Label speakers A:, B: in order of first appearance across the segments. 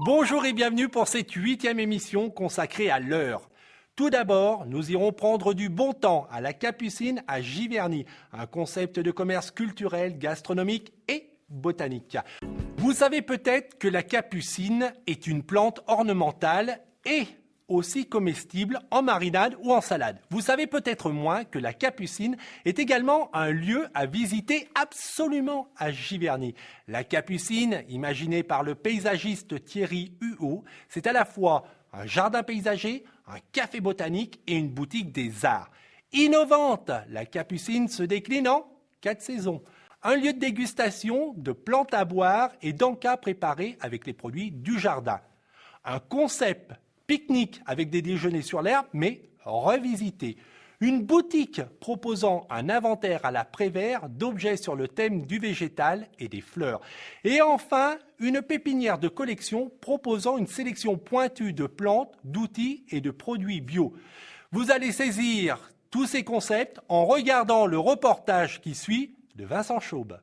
A: Bonjour et bienvenue pour cette 8e émission consacrée à l'heure. Tout d'abord, nous irons prendre du bon temps à la Capucine à Giverny, un concept de commerce culturel, gastronomique et botanique. Vous savez peut-être que la capucine est une plante ornementale et aussi comestible en marinade ou en salade. Vous savez peut-être moins que la Capucine est également un lieu à visiter absolument à Giverny. La Capucine, imaginée par le paysagiste Thierry Huot, c'est à la fois un jardin paysager, un café botanique et une boutique des arts. Innovante, la Capucine se décline en 4 saisons. Un lieu de dégustation de plantes à boire et d'encas préparés avec les produits du jardin. Un concept pique-nique avec des déjeuners sur l'herbe, mais revisité. Une boutique proposant un inventaire à la Prévert d'objets sur le thème du végétal et des fleurs. Et enfin, une pépinière de collection proposant une sélection pointue de plantes, d'outils et de produits bio. Vous allez saisir tous ces concepts en regardant le reportage qui suit de Vincent Chaube.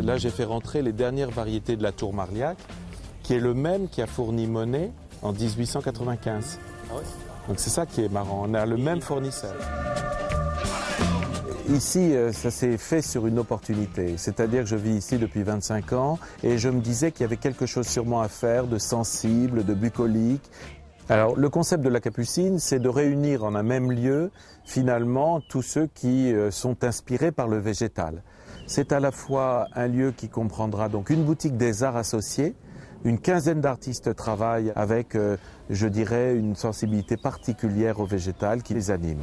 B: Là, j'ai fait rentrer les dernières variétés de la tour Marliac, qui est le même qui a fourni Monet en 1895. Ah ouais. Donc c'est ça qui est marrant, on a le même fournisseur. Ici, ça s'est fait sur une opportunité, c'est-à-dire que je vis ici depuis 25 ans et je me disais qu'il y avait quelque chose sûrement à faire de sensible, de bucolique. Alors le concept de la Capucine, c'est de réunir en un même lieu finalement tous ceux qui sont inspirés par le végétal. C'est à la fois un lieu qui comprendra donc une boutique des arts associés, une quinzaine d'artistes travaillent avec, je dirais, une sensibilité particulière au végétal qui les anime.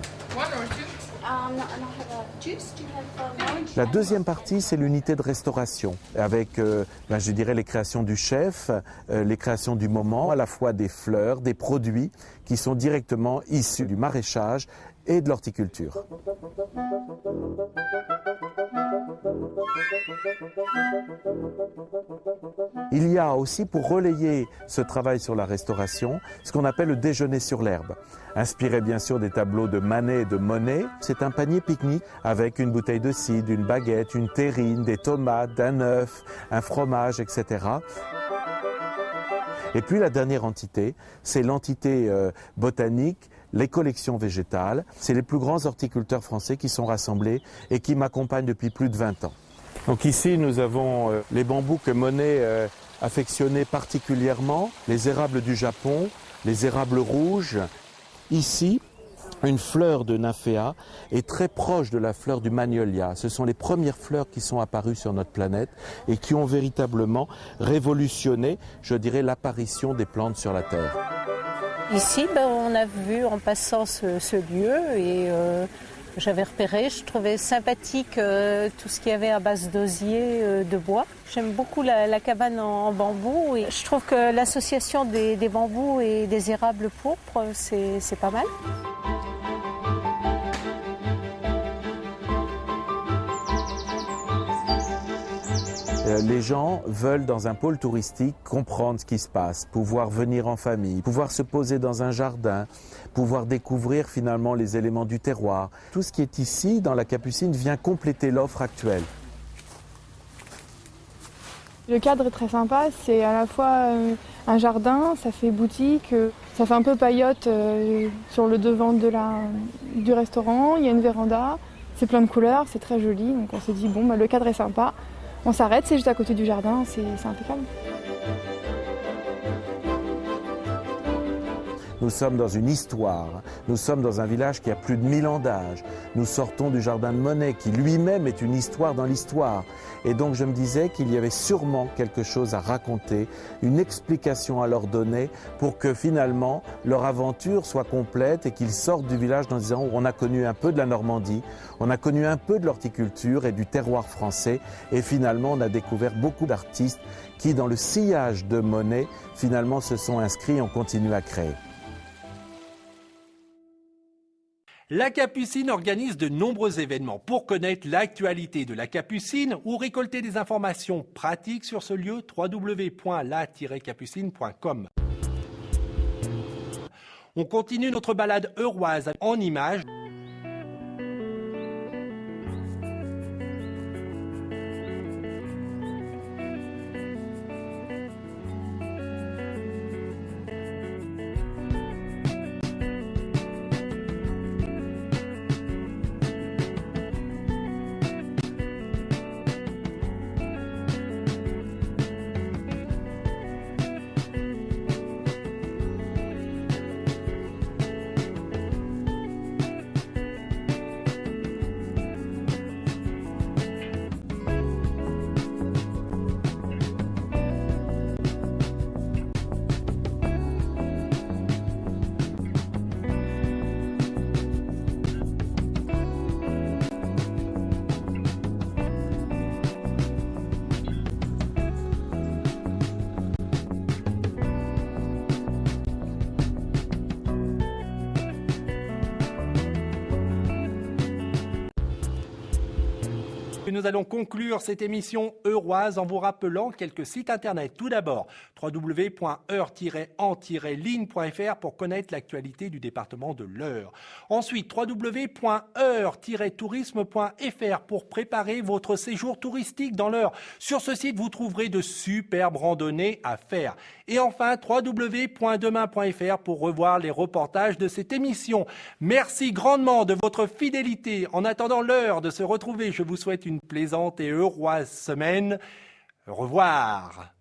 B: La deuxième partie, c'est l'unité de restauration, avec, je dirais, les créations du chef, les créations du moment, à la fois des fleurs, des produits qui sont directement issus du maraîchage et de l'horticulture. Il y a aussi, pour relayer ce travail sur la restauration, ce qu'on appelle le déjeuner sur l'herbe. Inspiré bien sûr des tableaux de Manet et de Monet, c'est un panier pique-nique avec une bouteille de cidre, une baguette, une terrine, des tomates, un œuf, un fromage, etc. Et puis la dernière entité, c'est l'entité botanique, les collections végétales. C'est les plus grands horticulteurs français qui sont rassemblés et qui m'accompagnent depuis plus de 20 ans. Donc ici, nous avons les bambous que Monet affectionnait particulièrement, les érables du Japon, les érables rouges. Ici, une fleur de Nymphéa est très proche de la fleur du Magnolia. Ce sont les premières fleurs qui sont apparues sur notre planète et qui ont véritablement révolutionné, je dirais, l'apparition des plantes sur la Terre.
C: Ici, on a vu en passant ce lieu et j'avais repéré, je trouvais sympathique tout ce qu'il y avait à base d'osier, de bois. J'aime beaucoup la cabane en bambou et je trouve que l'association des bambous et des érables pourpres, c'est pas mal.
B: Les gens veulent, dans un pôle touristique, comprendre ce qui se passe, pouvoir venir en famille, pouvoir se poser dans un jardin, pouvoir découvrir finalement les éléments du terroir. Tout ce qui est ici, dans la Capucine, vient compléter l'offre actuelle.
D: Le cadre est très sympa, c'est à la fois un jardin, ça fait boutique, ça fait un peu paillote sur le devant du restaurant, il y a une véranda, c'est plein de couleurs, c'est très joli, donc on s'est dit le cadre est sympa. On s'arrête, c'est juste à côté du jardin, c'est impeccable.
B: Nous sommes dans une histoire, nous sommes dans un village qui a plus de 1000 ans d'âge. Nous sortons du jardin de Monet qui lui-même est une histoire dans l'histoire. Et donc je me disais qu'il y avait sûrement quelque chose à raconter, une explication à leur donner pour que finalement leur aventure soit complète et qu'ils sortent du village en disant on a connu un peu de la Normandie, on a connu un peu de l'horticulture et du terroir français et finalement on a découvert beaucoup d'artistes qui dans le sillage de Monet finalement se sont inscrits et ont continué à créer.
A: La Capucine organise de nombreux événements. Pour connaître l'actualité de la Capucine ou récolter des informations pratiques sur ce lieu, www.la-capucine.com. On continue notre balade euroise en images. Nous allons conclure cette émission euroise en vous rappelant quelques sites internet. Tout d'abord, www.eure-en-ligne.fr pour connaître l'actualité du département de l'Eure. Ensuite, www.eure-tourisme.fr pour préparer votre séjour touristique dans l'Eure. Sur ce site, vous trouverez de superbes randonnées à faire. Et enfin, www.demain.fr pour revoir les reportages de cette émission. Merci grandement de votre fidélité. En attendant l'heure de se retrouver, je vous souhaite une plaisante et heureuse semaine. Au revoir.